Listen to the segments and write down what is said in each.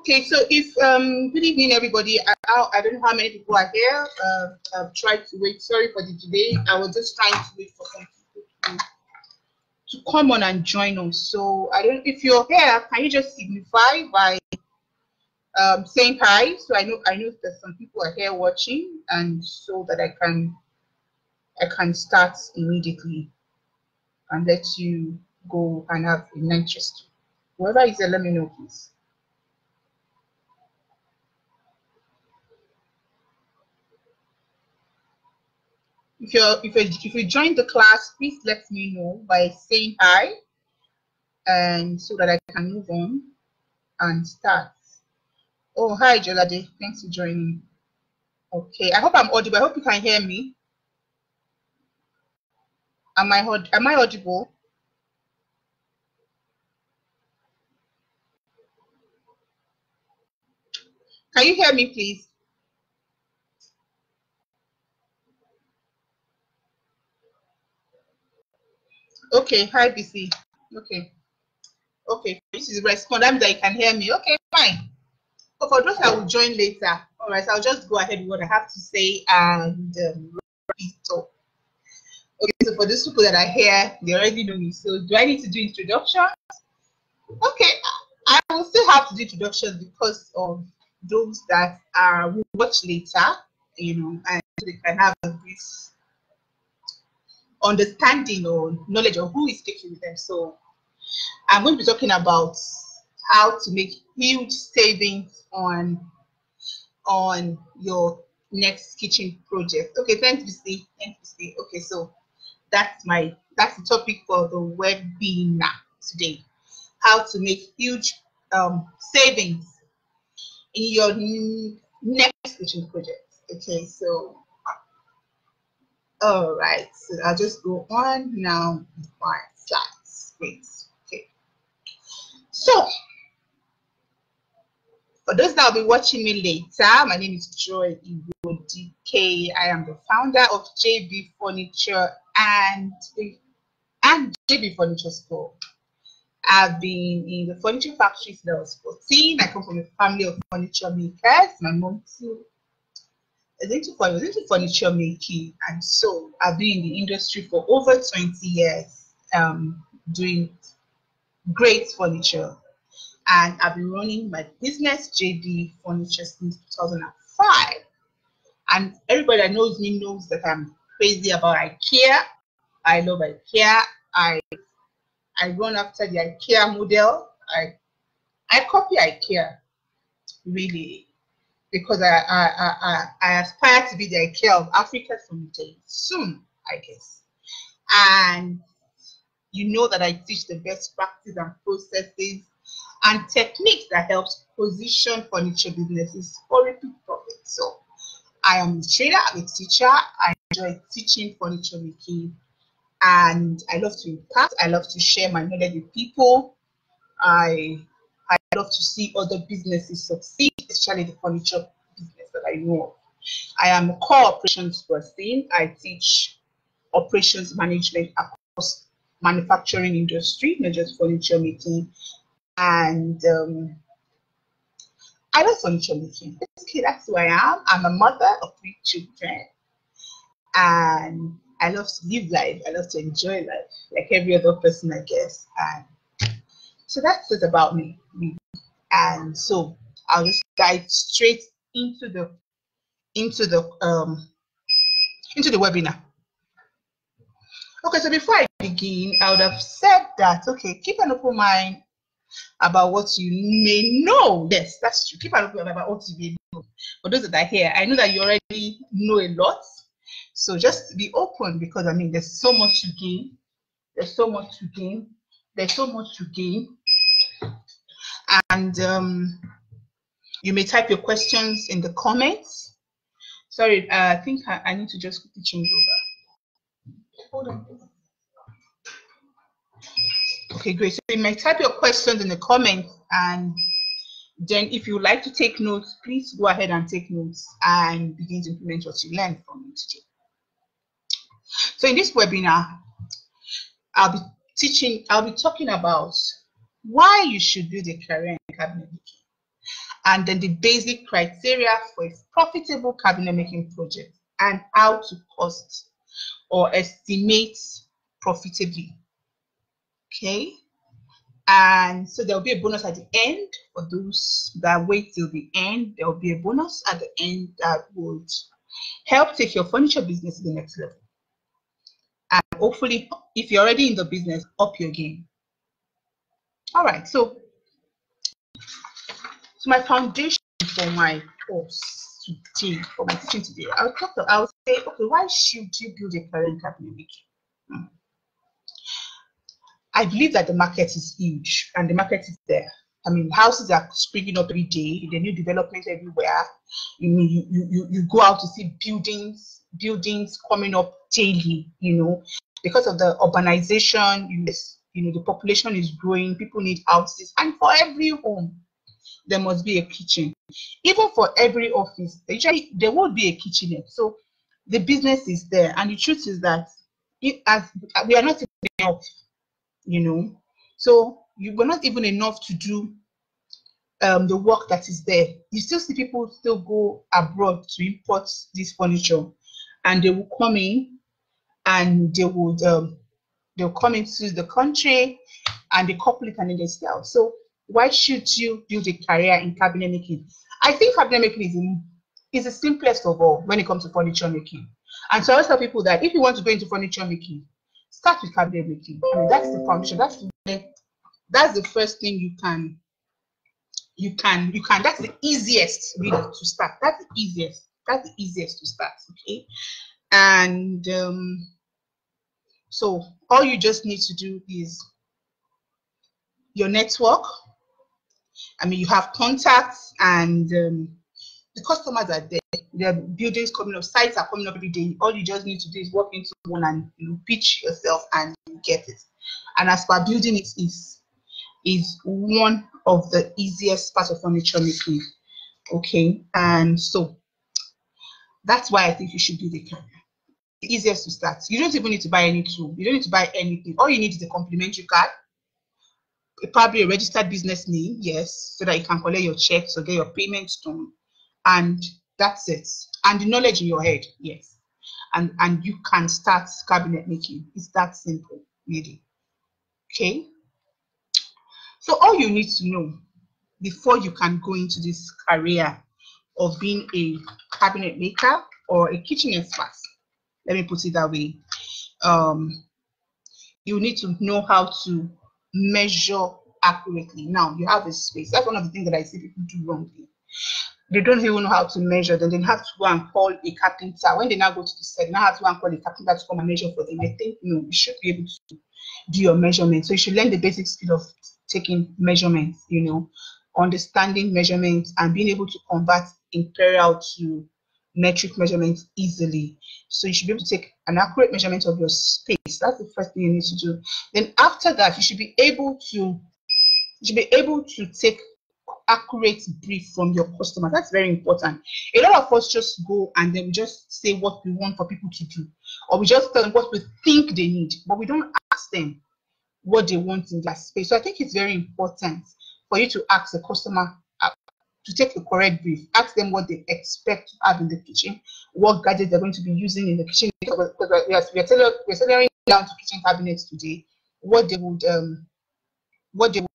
Okay, so if good evening everybody. I don't know how many people are here. I've tried to wait. Sorry for the delay. I was just trying to wait for some people to come on and join us. So I don't. If you're here, can you just signify by saying hi? So I know that some people are here watching, and so that I can start immediately and let you go and have a night rest. Whoever is there, let me know, please. If you join the class, please let me know by saying hi, and so that I can move on and start. Oh, hi Jolade, thanks for joining. Okay, I hope I'm audible. I hope you can hear me. Am I audible? Can you hear me, please? Okay, hi BC. Okay, this is respond. That means that you can hear me. Okay, fine. So for those that will join later, all right, so I'll just go ahead with what I have to say and talk. Okay, so for those people that are here, they already know me. So do I need to do introduction? Okay, I will still have to do introduction because of those that will watch later, and they can have a brief understanding or knowledge of who is taking with them. So I'm going to be talking about how to make huge savings on your next kitchen project. Okay, thanks, BC. Okay, so that's the topic for the webinar today. How to make huge savings in your next kitchen project. Okay, so all right, so I'll just go on now with my slides. Great. Okay, so for those that will be watching me later, my name is Shittu-Igbodike. I am the founder of JB Furniture and JB Furniture Store. I've been in the furniture factory since I was 14. I come from a family of furniture makers. My mom too was into furniture making, and so I've been in the industry for over 20 years, doing great furniture. And I've been running my business, JD Furniture, since 2005. And everybody that knows me knows that I'm crazy about IKEA. I love IKEA. I run after the IKEA model. I copy IKEA, really, because I aspire to be the IKEA of Africa someday, soon, I guess. And you know that I teach the best practice and processes and techniques that helps position furniture businesses for repeat profit. So I am a trainer, I'm a teacher. I enjoy teaching furniture making, and I love to impact. I love to share my knowledge with people. I love to see other businesses succeed, especially the furniture business that I know of. I am a core operations person. I teach operations management across manufacturing industry, not just furniture making. And I love furniture making. Okay, that's who I am. I'm a mother of 3 children, and I love to live life. I love to enjoy life, like every other person, I guess. And so that's it about me. And so I'll just dive straight into the webinar. Okay, so before I begin, I would have said that, okay, keep an open mind about what you may know. Yes, that's true. Keep an open mind about what you may know. For those that are here, I know that you already know a lot. So just be open, because I mean, there's so much to gain. There's so much to gain. There's so much to gain. And you may type your questions in the comments. Sorry, I think I need to just quickly change over. Hold on. Okay, great. So you may type your questions in the comments, and then if you would like to take notes, please go ahead and take notes and begin to implement what you learned from me today. So in this webinar, I'll be talking about why you should build a career in cabinet making, and then the basic criteria for a profitable cabinet making project, and how to cost or estimate profitably. Okay. And so there'll be a bonus at the end for those that wait till the end. There will be a bonus at the end that would help take your furniture business to the next level. And hopefully, if you're already in the business, up your game. All right, so my foundation for my course today, for my teaching today, I'll say, okay, why should you build a career in cabinet making? I believe that the market is huge, and the market is there. I mean, houses are springing up every day. The new development everywhere. You go out to see buildings coming up daily. You know, because of the urbanization. You know, the population is growing. People need houses, and for every home, there must be a kitchen. Even for every office, usually there will be a kitchenette. So the business is there, and the truth is that we are not enough. You know, so you were not even enough to do the work that is there. You still see people still go abroad to import this furniture, and they will come in, and they'll come into the country, and they couple it and they sell. So why should you build a career in cabinet making? I think cabinet making is the simplest of all when it comes to furniture making. And so I always tell people that if you want to go into furniture making, start with cabinet making. I mean, that's the foundation. That's the first thing you can. That's the easiest really to start. That's the easiest to start. Okay. And so all you just need to do is your network. I mean, you have contacts, and the customers are there. There are buildings coming up, sites are coming up every day. All you just need to do is walk into one and pitch yourself, and you get it. And as for building, it is one of the easiest parts of furniture making. Okay, and so that's why I think you should build a career. The easiest to start. You don't even need to buy any tool. You don't need to buy anything. All you need is a complimentary card, probably a registered business name, yes, so that you can collect your checks or get your payments done, and that's it. And the knowledge in your head, yes, and you can start cabinet making. It's that simple, really. Okay. So all you need to know before you can go into this career of being a cabinet maker or a kitchen expert, let me put it that way, you need to know how to measure accurately. Now you have a space. That's one of the things that I see people do wrongly. They don't even know how to measure. Then they have to go and call a carpenter. When they now go to the set, they now have to go and call a carpenter to come and measure for them. I think no, you should be able to do your measurements. So you should learn the basic skill of taking measurements, you know, understanding measurements and being able to convert imperial to metric measurements easily. So you should be able to take an accurate measurement of your space. That's the first thing you need to do. Then after that, you should be able to take accurate brief from your customer. That's very important. A lot of us just go and then we just say what we want for people to do, or we just tell them what we think they need, but we don't ask them what they want in their space. So I think it's very important for you to ask the customer to take the correct brief. Ask them what they expect to have in the kitchen, what gadgets they're going to be using in the kitchen, because we're tailoring down to kitchen cabinets today, what they would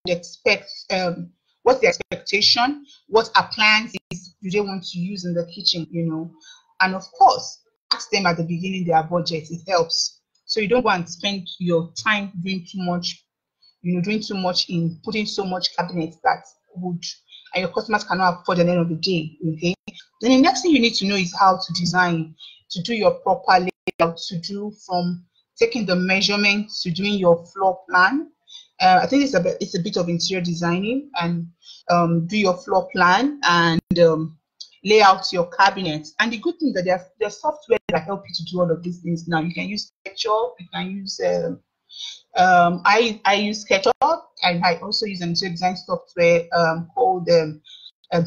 expect, what's the expectation, what appliances do they want to use in the kitchen, you know. And of course, ask them at the beginning their budget. It helps. So you don't go and spend your time doing too much, doing too much in putting so much cabinets that would, and your customers cannot afford at the end of the day, okay? Then the next thing you need to know is how to design, to do your proper layout, to do from taking the measurements to doing your floor plan. I think it's a bit of interior designing, and do your floor plan and lay out your cabinets. And the good thing is that there's software that help you to do all of these things now. You can use SketchUp, you can use I use SketchUp, and I also use an interior design software called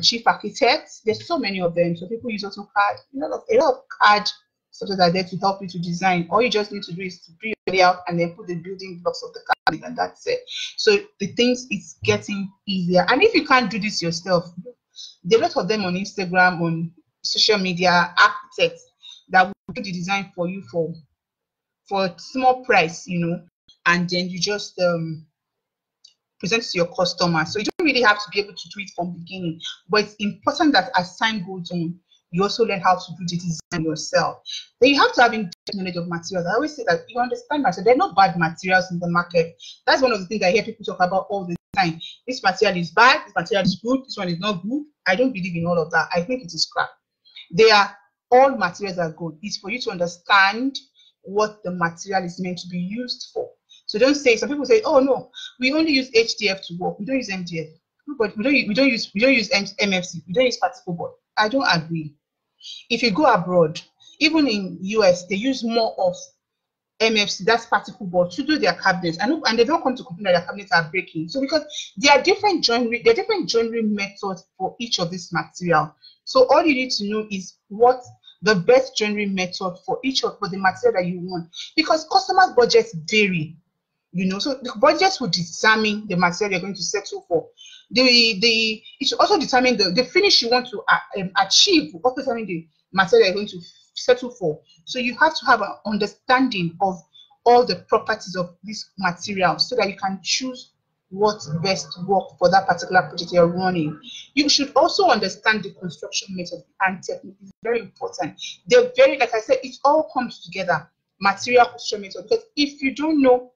Chief Architects. There's so many of them. So people use AutoCAD. A lot of CAD software are there to help you to design. All you just need to do is to do your layout and then put the building blocks of the cabinet, and that's it. So the things is getting easier. And if you can't do this yourself, there are a lot of them on Instagram, on social media, architects that will do the design for you for a small price, you know, and then you just present to your customer. So you don't really have to be able to do it from the beginning, but it's important that as time goes on, you also learn how to do the design yourself. Then you have to have in-depth knowledge of materials. I always say that you understand materials. There are no bad materials in the market. That's one of the things I hear people talk about all the time. This material is bad, this material is good, this one is not good. I don't believe in all of that. I think it is crap. All materials are good. It's for you to understand what the material is meant to be used for. So don't say, some people say, oh no, we only use HDF to work. We don't use MDF. But we don't use MFC. We don't use particle board. I don't agree. If you go abroad, even in US, they use more of MFC, that's particle board, to do their cabinets, and they don't come to complain that their cabinets are breaking. So because there are different joinery methods for each of this material. So all you need to know is what the best joinery method for the material that you want, because customers' budgets vary. You know, so the budgets will determine the material you're going to settle for. It should also determine the finish you want to achieve, will also determine the material you're going to settle for. So you have to have an understanding of all the properties of this material so that you can choose what best work for that particular project you're running. You should also understand the construction method and technique. It's very important. They're very, like I said, it all comes together, material construction method, because if you don't know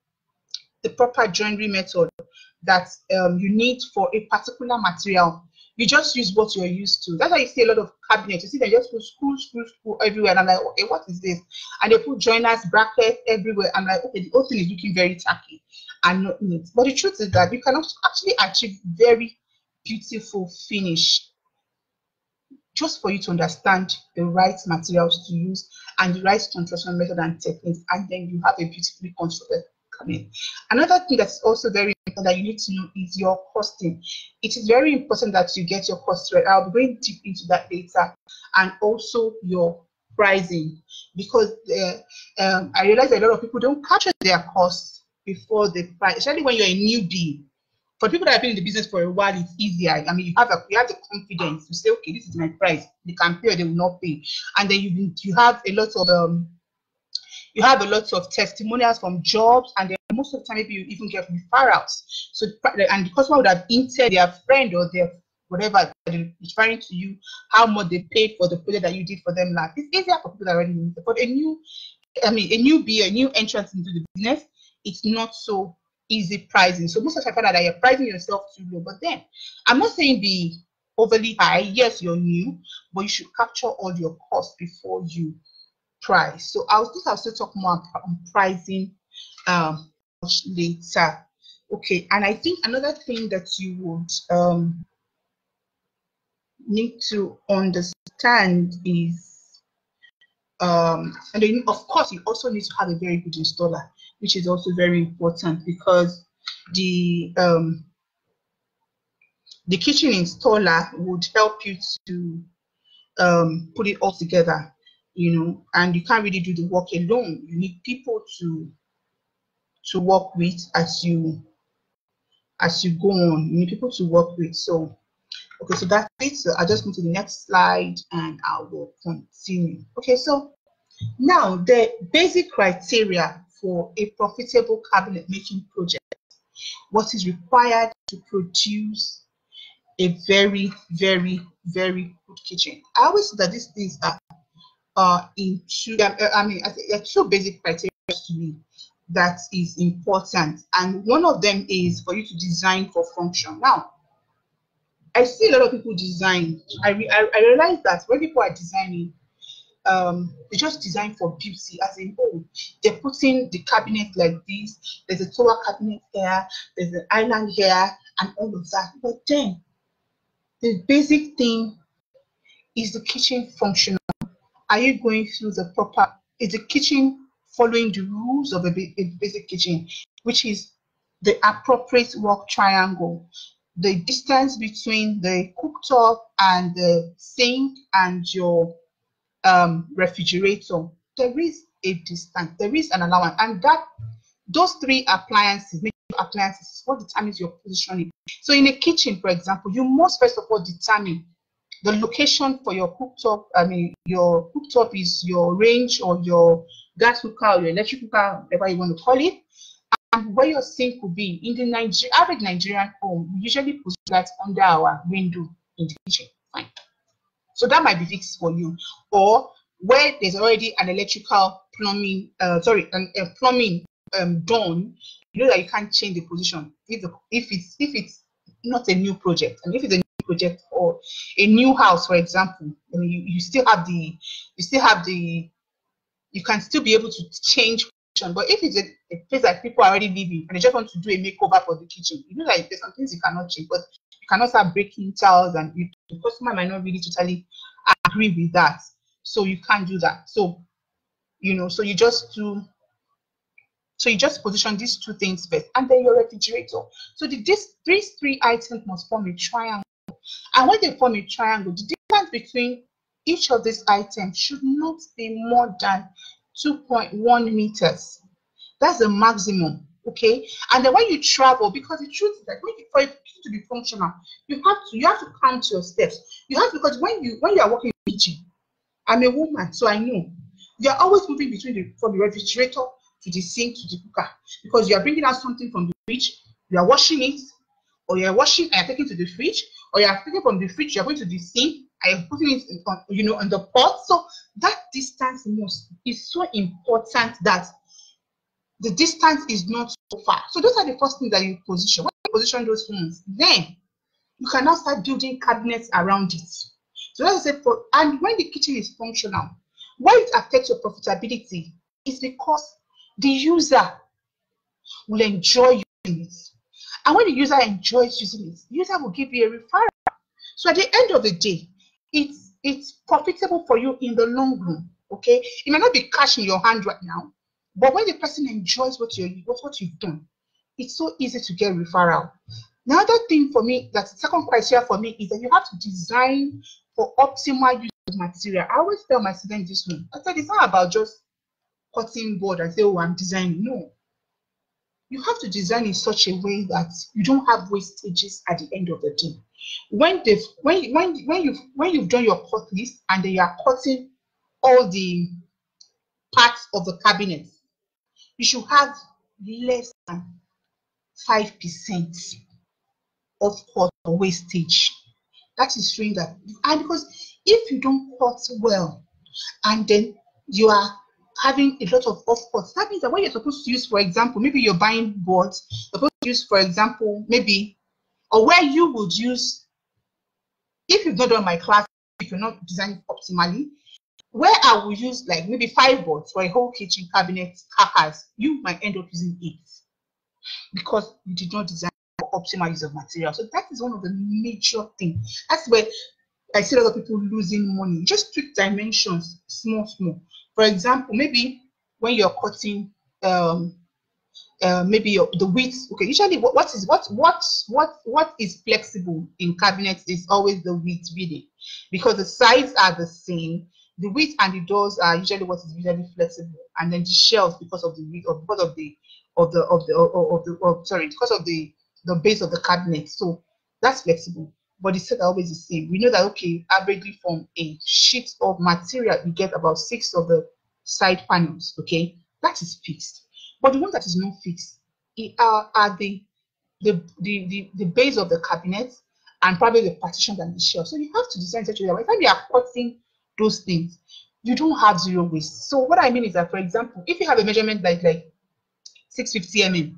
the proper joinery method that you need for a particular material, you just use what you're used to. That's why you see a lot of cabinets. You see they just put screw everywhere, and I'm like, okay, what is this? And they put joiners, brackets everywhere. I'm like, okay, the whole thing is looking very tacky and not neat. But the truth is that you can actually achieve very beautiful finish just for you to understand the right materials to use and the right construction method and techniques, and then you have a beautifully constructed cabinet. Another thing that's also very important that you need to know is your costing. It is very important that you get your cost right. I'll be going deep into that later, and also your pricing, because I realize a lot of people don't capture their costs before the price, especially when you're a newbie. For people that have been in the business for a while, it's easier. I mean, you have the confidence to say, okay, this is my price. They can pay or they will not pay, and then you have a lot of You have a lot of testimonials from jobs, and then most of the time maybe you even get referrals. So and the customer would have entered their friend or their whatever referring to you how much they paid for the project that you did for them last. It's easier for people that already know. But a newbie, a new entrance into the business, it's not so easy pricing. So most of the time I find that you're pricing yourself too low. But then I'm not saying be overly high. Yes, you're new, but you should capture all your costs before you price. So I'll still talk more on pricing much later. Okay, and I think another thing that you would need to understand is and then of course you also need to have a very good installer, which is also very important, because the kitchen installer would help you to put it all together, and you can't really do the work alone. You need people to work with as you go on. You need people to work with. So okay, so that's it. So I'll just move to the next slide and I will continue. Okay, so now the basic criteria for a profitable cabinet making project. What is required to produce a very, very, very good kitchen? I always say that these things are into, I mean, there are two basic criteria to me that is important, and one of them is for you to design for function. Now, I see a lot of people design. I realize that when people are designing, they just design for beauty, as in, oh, they're putting the cabinet like this, there's a tower cabinet here, there's an island here, and all of that. But then the basic thing is the kitchen functional. Are you going through the proper, is the kitchen following the rules of a basic kitchen, which is the appropriate work triangle, the distance between the cooktop and the sink and your refrigerator. There is a distance, there is an allowance, and that those three appliances, major appliances, is what determines your positioning. So in a kitchen, for example, you must first of all determine the location for your cooktop. I mean, your cooktop is your range or your gas cooker or your electric cooker, whatever you want to call it, and where your sink will be. In the average Nigerian home, we usually put that under our window in the kitchen. Fine. So that might be fixed for you. Or where there's already an electrical plumbing, plumbing done, you know that you can't change the position if it's not a new project. And if it's a new project or a new house, for example, I mean, you can still be able to change position. But if it's a place that people are already living and they just want to do a makeover for the kitchen, you know that there's some things you cannot change, but you cannot start breaking tiles, and the customer might not really totally agree with that. So you can't do that. So so you just position these two things first, and then your refrigerator. So these three items must form a triangle. And when they form a triangle, the distance between each of these items should not be more than 2.1 meters. That's the maximum. Okay. And then when you travel, because the truth is that for it to be functional, you have to count your steps. You have, because when you are walking in the kitchen, I'm a woman, so I know you're always moving from the refrigerator to the sink to the cooker, because you are bringing out something from the fridge, you are washing it, or you're washing and you're taking to the fridge, or you're taking from the fridge, you're going to the sink, and you're putting it on the pot. So that distance is so important that the distance is not so far. So those are the first things that you position. When you position those things, then you can now start building cabinets around it. So let's say, and when the kitchen is functional, why it affects your profitability is because the user will enjoy using it. And when the user enjoys using it, the user will give you a referral. So at the end of the day, it's profitable for you in the long run. Okay, it might not be cash in your hand right now, but when the person enjoys what you've done, it's so easy to get referral. The other thing for me, that's the second criteria for me, is that you have to design for optimal use of material. I always tell my students this one. I said it's not about just cutting board and say, oh, I'm designing. No. You have to design in such a way that you don't have wastages at the end of the day. When you've done your cut list and then you are cutting all the parts of the cabinet, you should have less than 5% of cut or wastage. That is showing that, and because if you don't cut well and then you are having a lot of off cuts, that means that what you're supposed to use, for example, maybe you're buying boards, you're supposed to use, for example, maybe, or where you would use, if you've not done my class, if you're not designing optimally, where I will use like maybe 5 boards for a whole kitchen cabinet carcass, you might end up using 8 because you did not design for optimal use of material. So that is one of the major things. That's where I see a lot of people losing money. Just tweak dimensions, small. For example, maybe when you're cutting maybe the width. Okay, usually what is flexible in cabinets is always the width really, because the sides are the same. The width and the doors are usually what is usually flexible, and then the shelves because of the width or because of the base of the cabinet. So that's flexible, but the set are always the same. We know that, okay, averagely from a sheet of material you get about 6 of the side panels. Okay, that is fixed. But the one that is not fixed are the base of the cabinet and probably the partitions and the shelf. So you have to design such a way that by the time you are cutting those things, you don't have zero waste. So what I mean is that, for example, if you have a measurement like 650 mm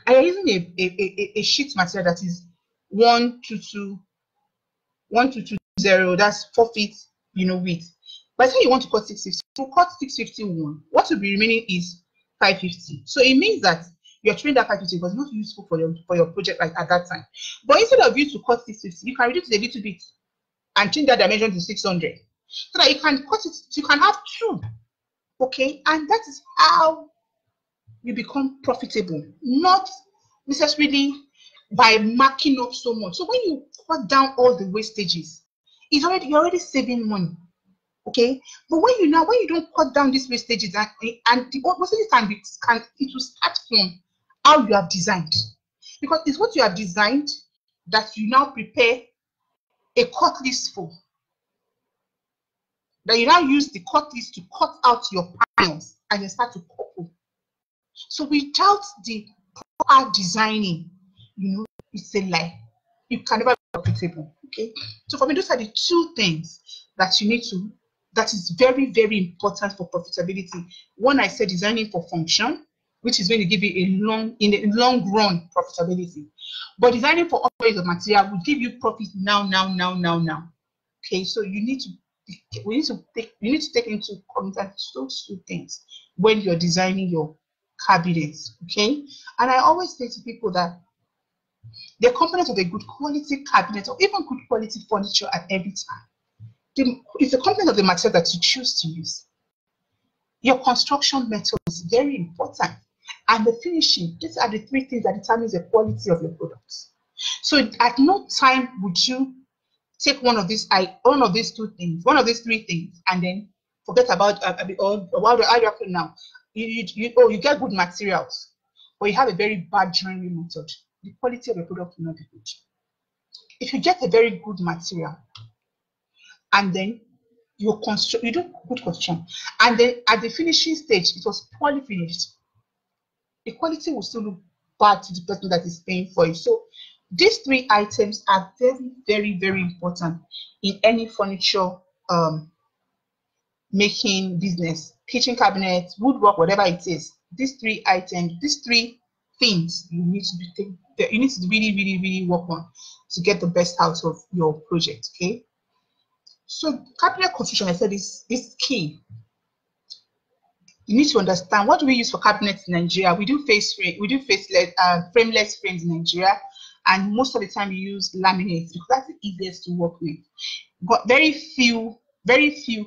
and you're using a sheet material that is 1220, that's 4 feet, width. By the time you want to cut 650, to cut 651, what will be remaining is 550. So it means that you're trading that 550 was not useful for your project like at that time. But instead of you to cut 650, you can reduce it a little bit and change that dimension to 600, so that you can cut it. You can have 2, okay, and that is how you become profitable, not necessarily by marking up so much. So when you cut down all the wastages, you're already saving money. Okay, but when you don't cut down these wastages and the wastages it will start from how you have designed, because it's what you have designed that you now prepare a cut list for. That you now use the cut list to cut out your panels and you start to couple. So without the proper designing, it's a lie. You can never be profitable. Okay, so for me, those are the 2 things that you need to. That is very, very important for profitability. One, I said designing for function, which is going to give you in a long run profitability. But designing for all kinds of material will give you profit now. Okay, so you need to take into account those 2 things when you're designing your cabinets. Okay, and I always say to people that the components of a good quality cabinet or even good quality furniture at every time. It's the component of the material that you choose to use. Your construction method is very important, and the finishing. These are the 3 things that determines the quality of your products. So at no time would you take one of these 2 things, one of these 3 things, and then forget about how you have to now. You get good materials, but you have a very bad joinery method. The quality of your product will not be good. If you get a very good material, and then you do good construction, and then at the finishing stage it was poorly finished, the quality will still look bad to the person that is paying for it. So these 3 items are very, very, very important in any furniture making business, kitchen cabinets, woodwork, whatever it is. These 3 items, these 3 things you need to really, really, really work on to get the best out of your project. Okay, so cabinet construction, I said, is key. You need to understand, what do we use for cabinets in Nigeria? We do frameless frames in Nigeria, and most of the time we use laminates because that's the easiest to work with. But very few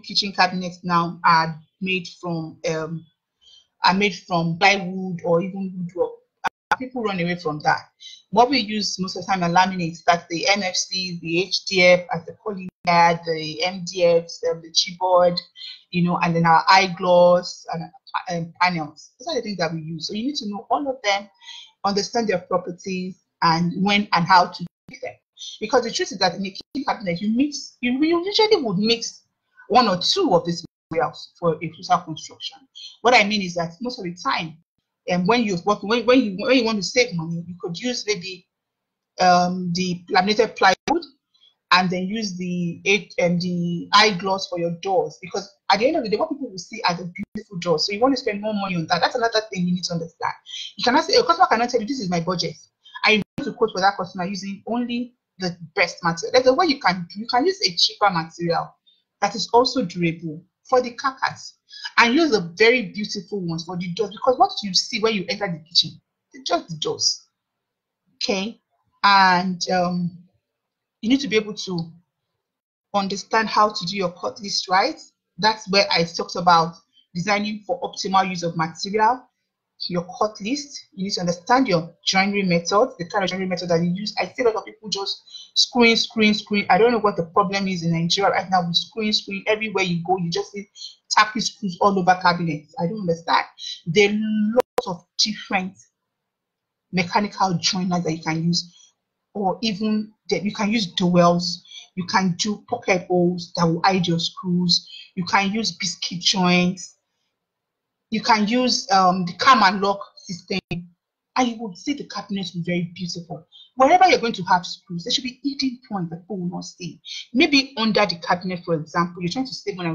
kitchen cabinets now are made from plywood or even woodwork. People run away from that. What we use most of the time are laminates. That's the MFCs, the HDF, as the poly, the MDFs, the chipboard, and then our eyeglass and panels. Those are the things that we use. So you need to know all of them, understand their properties, and when and how to make them. Because the truth is that in a kitchen cabinet, you usually would mix 1 or 2 of these materials for a total construction. What I mean is that most of the time, and when you're working, when you want to save money, you could use maybe the laminated plywood, and then use the eye gloss for your doors, because at the end of the day, what people will see are the beautiful doors. So you want to spend more money on that. That's another thing you need to understand. You cannot say, a customer cannot tell you this is my budget. I want to quote for that customer using only the best material. There's a way you can use a cheaper material that is also durable for the carcass, and use the very beautiful ones for the doors, because what you see when you enter the kitchen, it's just the doors. Okay, and you need to be able to understand how to do your cut list right. That's where I talked about designing for optimal use of material. Your cut list, you need to understand your joinery method, the kind of joinery method that you use. I see a lot of people just screwing. I don't know what the problem is in Nigeria right now with screwing. Everywhere you go, you just see tacky screws all over cabinets. I don't understand. There are lots of different mechanical joiners that you can use, or even that you can use dowels. You can do pocket holes that will hide your screws. You can use biscuit joints. You can use the cam and lock system, and you will see the cabinet will be very beautiful. Wherever you're going to have screws, there should be hidden points that people will not see. Maybe under the cabinet, for example, you're trying to save money,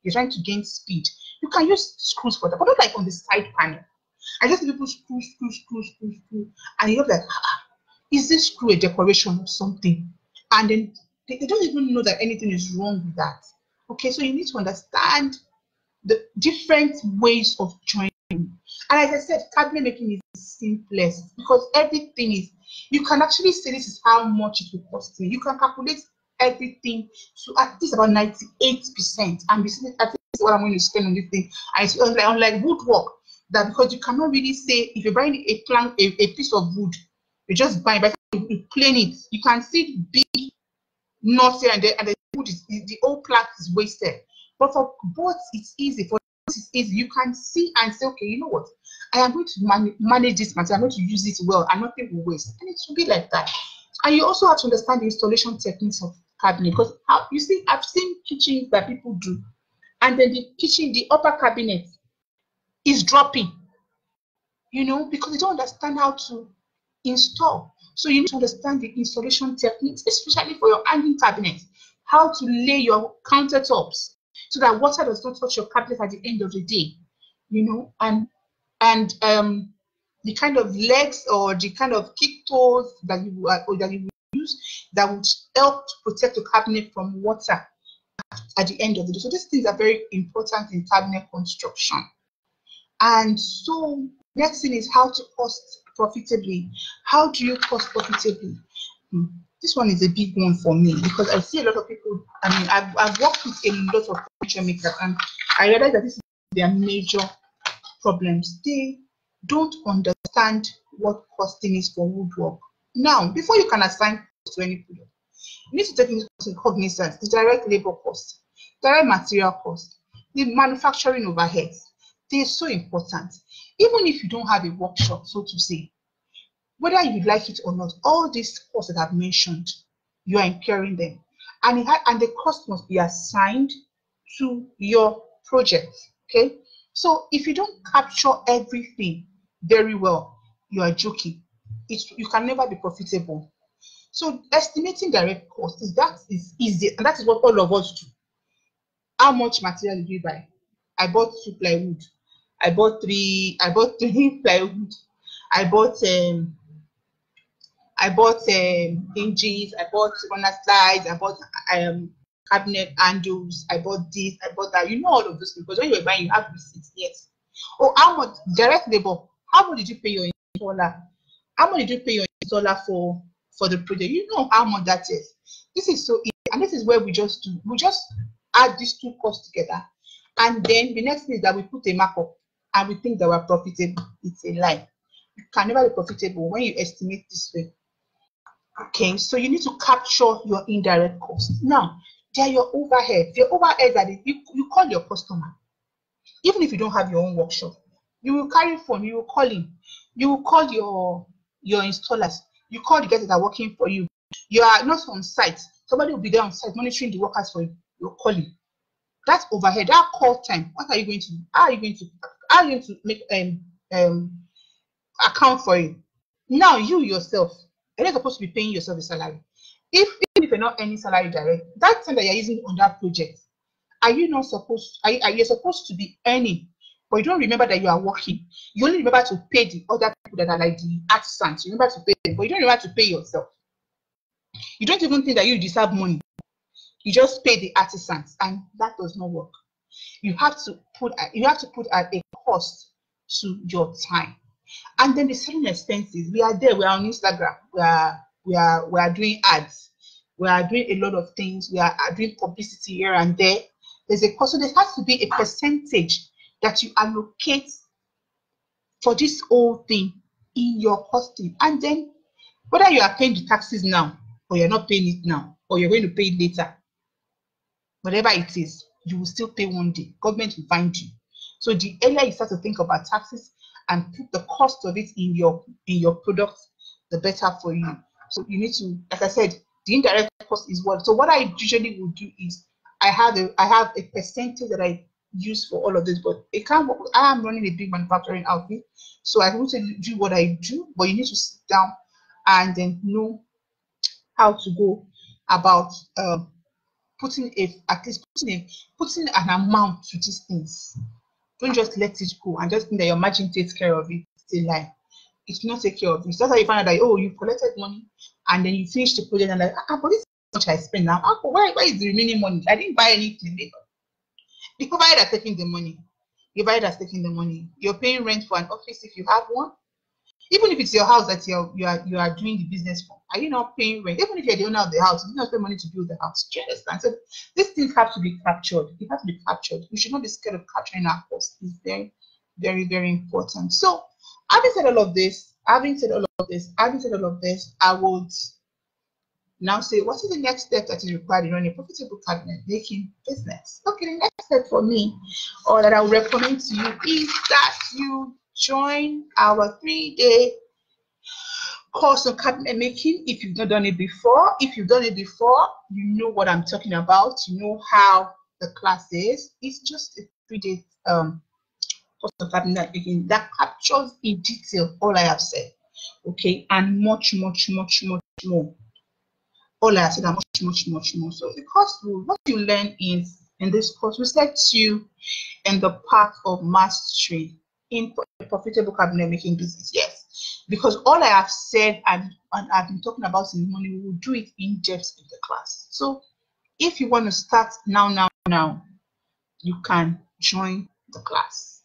you're trying to gain speed. You can use screws for that, but not like on the side panel. I just see people screw, and you're like, is this screw a decoration or something? And then they don't even know that anything is wrong with that. Okay, so you need to understand the different ways of joining. And as I said, cabinet making is the simplest, because everything is, you can actually say this is how much it will cost me. You can calculate everything to at least about 98%, and this is what I'm going to spend on this thing. And it's unlike woodwork, that because you cannot really say, if you're buying a plank, a piece of wood, you just buy, but you plane it, you can see big knots here and there, and the wood is, the whole plank is wasted. But for both, it's easy. For both, it's easy. You can see and say, okay, you know what? I am going to manage this material. I'm going to use it well, and nothing will waste. And it should be like that. And you also have to understand the installation techniques of cabinet, because you see, I've seen kitchens that people do, and then the upper cabinet is dropping, because they don't understand how to install. So you need to understand the installation techniques, especially for your hanging cabinet, how to lay your countertops so that water does not touch your cabinet at the end of the day, and the kind of legs or the kind of kick toes that you will use that would help to protect your cabinet from water at the end of the day. So these things are very important in cabinet construction. And so next thing is how to cost profitably. How do you cost profitably? This one is a big one for me, because I see a lot of people. I mean, I've worked with a lot of furniture makers, and I realize that this is their major problems. They don't understand what costing is for woodwork. Now, before you can assign cost to any product, you need to take into cognizance the direct labor cost, direct material cost, the manufacturing overheads. They're so important. Even if you don't have a workshop, so to say, whether you like it or not, all these costs that I've mentioned, you are incurring them. And the cost must be assigned to your project. Okay? So if you don't capture everything very well, you are joking. You can never be profitable. So estimating direct cost is easy, and that is what all of us do. How much material did you buy? I bought 2 plywood. I bought three plywood. I bought hinges. I bought runner slides. I bought cabinet handles. I bought this. I bought that. You know all of those, because when you were buying, you have receipts. Yes. Oh, how much direct labor? How much did you pay your installer? How much did you pay your installer for the project? You know how much that is. This is so easy, and this is where we just add these 2 costs together, and then the next thing is that we put a markup, and we think that we're profitable. It's a lie. You can never be profitable when you estimate this way. Okay, so you need to capture your indirect costs. Now, there are your overheads. Your overheads are you call your customer. Even if you don't have your own workshop, you will carry phone, you will call him, you will call your installers, you call the guys that are working for you. You are not on site. Somebody will be there on site monitoring the workers for you. You're calling. That overhead, that call time, what are you going to do? How are you going to make account for it? Now you yourself, you're not supposed to be paying yourself a salary. Even if you're not earning salary direct, that time that you're using on that project, are you not supposed, are you supposed to be earning, but you don't remember that you are working? You only remember to pay the other people that are like the artisans. You remember to pay them, but you don't remember to pay yourself. You don't even think that you deserve money. You just pay the artisans, and that does not work. You have to put at a cost to your time. And then the selling expenses, we are there, we are on Instagram, we are doing ads, we are doing a lot of things, we are doing publicity here and there. There's a cost, so there has to be a percentage that you allocate for this whole thing in your costing. And then whether you are paying the taxes now, or you're not paying it now, or you're going to pay it later, whatever it is, you will still pay one day. Government will find you. So the earlier you start to think about taxes and put the cost of it in your product, the better for you. So you need to, like I said, the indirect cost is what. So what I usually will do is I have a percentage that I use for all of this, but it can't work. I am running a big manufacturing outfit, so I want to do what I do, but you need to sit down and then know how to go about putting an amount to these things. Don't just let it go and just think that your margin takes care of it. It's a lie. It will not take care of it. So that's how you find out that, oh, you collected money and then you finish the project and like, but this is how much I spend now. Why is the remaining money? I didn't buy anything later. The provider is taking the money. Your provider is taking the money. You're paying rent for an office if you have one. Even if it's your house that you are doing the business for, are you not paying rent? Even if you're the owner of the house, you don't pay money to build the house. Do you understand? So these things have to be captured. It has to be captured. We should not be scared of capturing our costs. It's very, very, very important. So having said all of this, I would now say, what is the next step that is required in running a profitable cabinet making business? Okay, the next step for me, or that I would recommend to you, is that you join our 3-day course on cabinet making if you've not done it before. If you've done it before, you know what I'm talking about. You know how the class is. It's just a 3-day course on cabinet making that captures in detail all I have said. Okay, and much, much, much, much more. All I have said and much, much, much more. So the course, what you learn is in this course, we set you in the path of mastery in a profitable cabinet making business. Yes, because all I have said and I've been talking about in the morning, we will do it in depth in the class. So if you want to start now, you can join the class.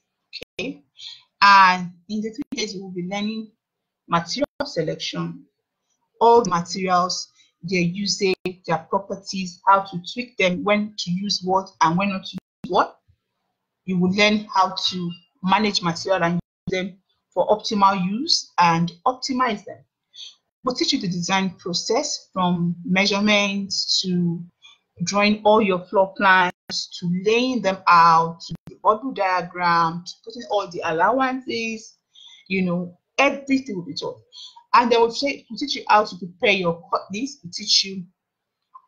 Okay, and in the 3 days you will be learning material selection, all the materials, their usage, their properties, how to tweak them, when to use what and when not to use what. You will learn how to manage material and use them for optimal use and optimize them. We'll teach you the design process from measurements to drawing all your floor plans, to laying them out, to the model diagram, to putting all the allowances, everything will be taught. And then we'll teach you how to prepare your cut list. We'll teach you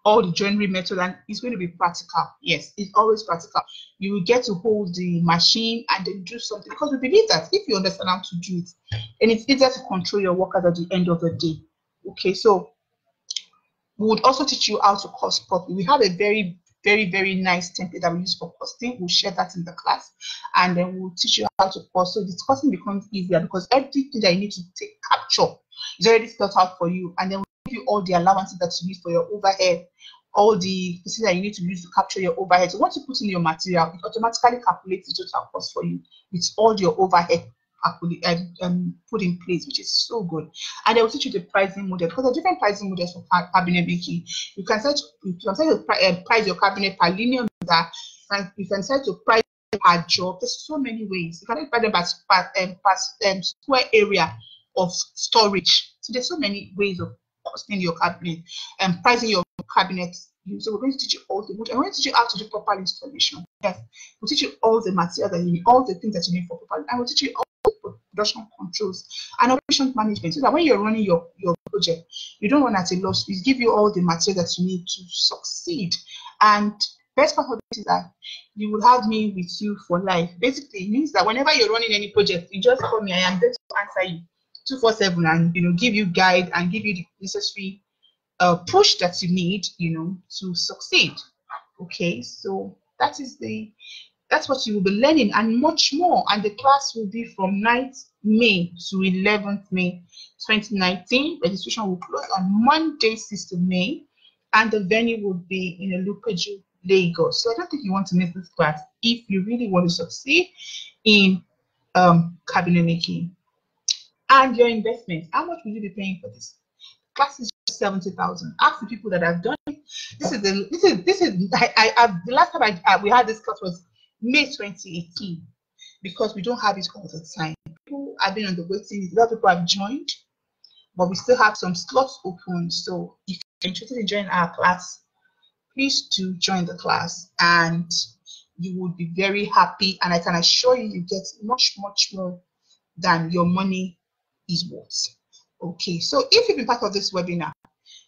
all the joinery method, and it's going to be practical. Yes, it's always practical. You will get to hold the machine and then do something, because we believe that if you understand how to do it, and it's easier to control your workers at the end of the day. Okay, so we would also teach you how to cost properly. We have a very, very, very nice template that we use for costing. We'll share that in the class, and then we'll teach you how to cost. So the costing becomes easier because everything that you need to capture is already spelled out for you, and then we'll give you all the allowances that you need for your overhead, all the things that you need to use to capture your overhead. So once you put in your material, it automatically calculates the total cost for you with all your overhead put in place, which is so good. And they will teach you the pricing model, because there are different pricing models for cabinet making. You can set to price your cabinet per linear meter, and you can set to price per job. There's so many ways. You can price them per square area of storage. So there's so many ways of costing your cabinet and pricing your cabinet. So we're going to teach you all the mood. I'm going to teach you how to do proper installation. Yes, we'll teach you all the material that you need, all the things that you need for proper. And we'll teach you all the production controls and operation management, so that when you're running your project, you don't run at a loss. We give you all the material that you need to succeed. And Best part of it is that you will have me with you for life. Basically, it means that whenever you're running any project, you just call me. I am there to answer you 247 and give you guide and give you the necessary push that you need, to succeed. Okay, so that's what you will be learning and much more. And the class will be from 9th May to 11th May 2019. Registration will close on Monday, 6th of May, and the venue will be in Olupeju, Lagos. So I don't think you want to miss this class if you really want to succeed in cabinet making. And your investment, how much will you be paying for this? Class is just 70,000. Ask the people that have done it. The last time we had this class was May 2018, because we don't have it all the time. People have been on the waiting list. A lot of people have joined, but we still have some slots open. So if you're interested in joining our class, please do join the class, and you will be very happy. And I can assure you, you get much, much more than your money is worth. Okay, so if you've been part of this webinar,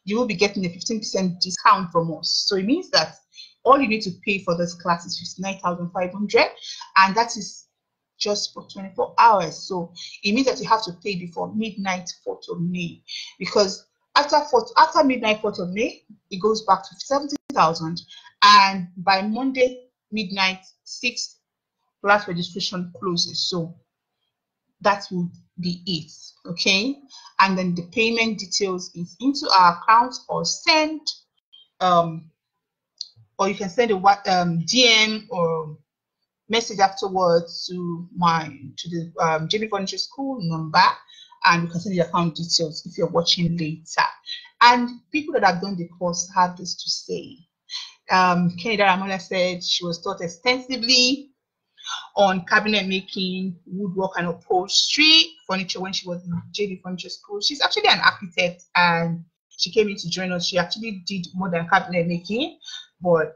you will be getting a 15% discount from us. So it means that all you need to pay for this class is 59,500, and that is just for 24 hours. So it means that you have to pay before midnight 4th of May, because after midnight 4th of May, it goes back to 70,000, and by Monday midnight 6th, class registration closes. So that would be it. Okay, and then the payment details is into our account, or send or you can send a DM or message afterwards to the JB Furniture School number, and you can send the account details if you're watching later. And people that have done the course have this to say. Kennedy Ramola said she was taught extensively on cabinet making, woodwork and upholstery, furniture when she was in JB Furniture School. She's actually an architect, and she came in to join us. She actually did more than cabinet making, but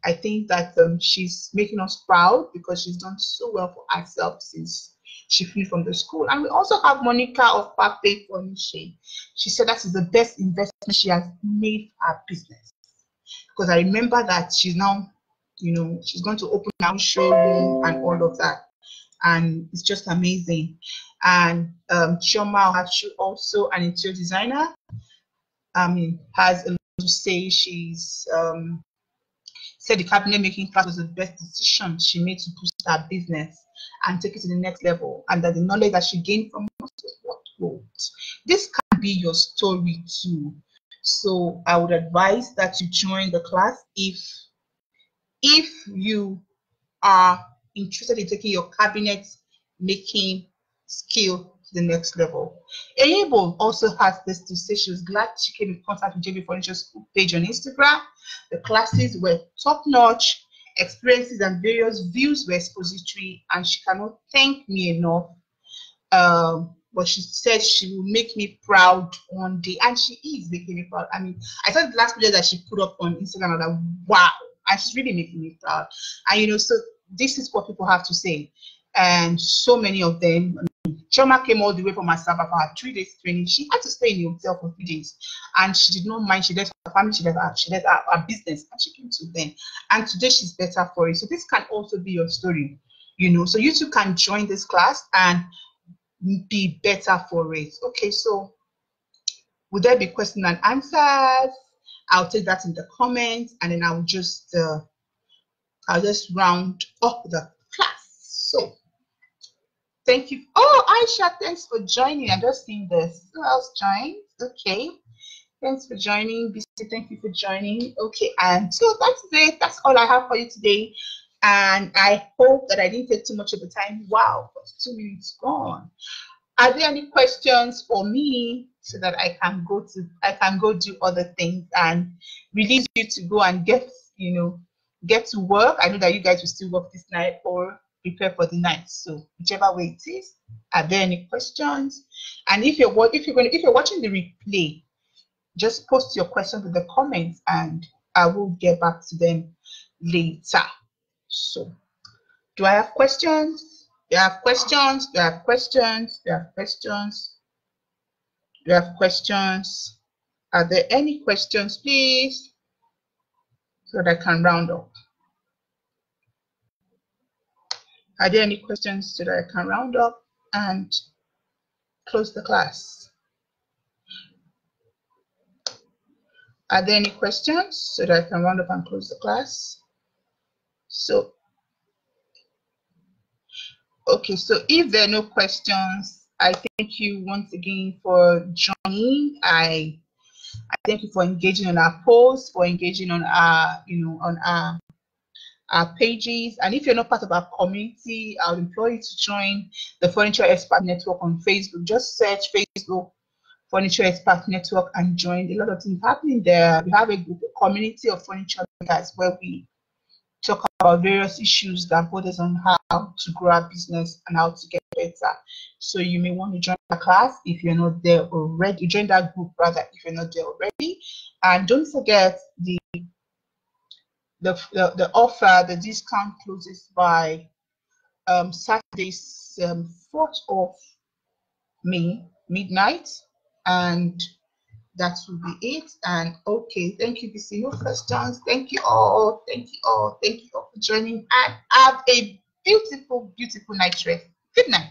I think that she's making us proud because she's done so well for herself since she flew from the school. And we also have Monica of Perfect Furnishing. She said that is the best investment she has made her business, because I remember that she's now, she's going to open her own showroom and all of that, and it's just amazing. And Chioma Ohachu, also an interior designer, has a lot to say. She's said the cabinet making class was the best decision she made to boost her business and take it to the next level, and that the knowledge that she gained from us was what gold. This can be your story too. So I would advise that you join the class if you are interested in taking your cabinet making skill to the next level. Eyebo also has this to say. She was glad she came in contact with JB Furniture School page on Instagram. The classes were top-notch, experiences and various views were expository, and she cannot thank me enough. But she said she will make me proud one day, and she is making me proud. I mean, I saw the last video that she put up on Instagram, and I was like, wow, and she's really making me proud. And so this is what people have to say, and so many of them. Choma came all the way from Asaba for her 3 days training. She had to stay in the hotel for 3 days, and she did not mind. She left her family, she left her business, and she came to them. And today she's better for it. So this can also be your story, So you too can join this class and be better for it. Okay, so would there be questions and answers? I'll take that in the comments, and then I'll just round up the class. So thank you. Oh, Aisha, thanks for joining. I'm just seeing this. Who else joined? Okay, thanks for joining. BC, thank you for joining. Okay, and so that's it. That's all I have for you today, and I hope that I didn't take too much of the time. Wow, 2 minutes gone. Are there any questions for me so that I can go do other things and release you to go and get to work? I know that you guys will still work this night or prepare for the night. So whichever way it is, are there any questions? And if you're watching the replay, just post your questions in the comments and I will get back to them later. So do I have questions? Do you have questions? Do you have questions? Do you have questions? Do you have questions? Are there any questions, please? so that I can round up. Are there any questions so that I can round up and close the class? Are there any questions so that I can round up and close the class? So, okay, so if there are no questions, I thank you once again for joining. I thank you for engaging on our posts, for engaging on our, on our pages. And if you're not part of our community, I would implore you to join the Furniture Expert Network on Facebook. Just search Facebook Furniture Expert Network and join. A lot of things happening there. We have a group, a community of furniture makers where we talk about various issues that put us on how to grow our business and how to get better. So you may want to join the class if you're not there already. Join that group rather if you're not there already. And don't forget the offer, the discount closes by Saturday, 4th of May, midnight, and that will be it. And okay, thank you, BC. No questions. Thank you all. Thank you all. Thank you all for joining, and have a beautiful, beautiful night rest. Good night.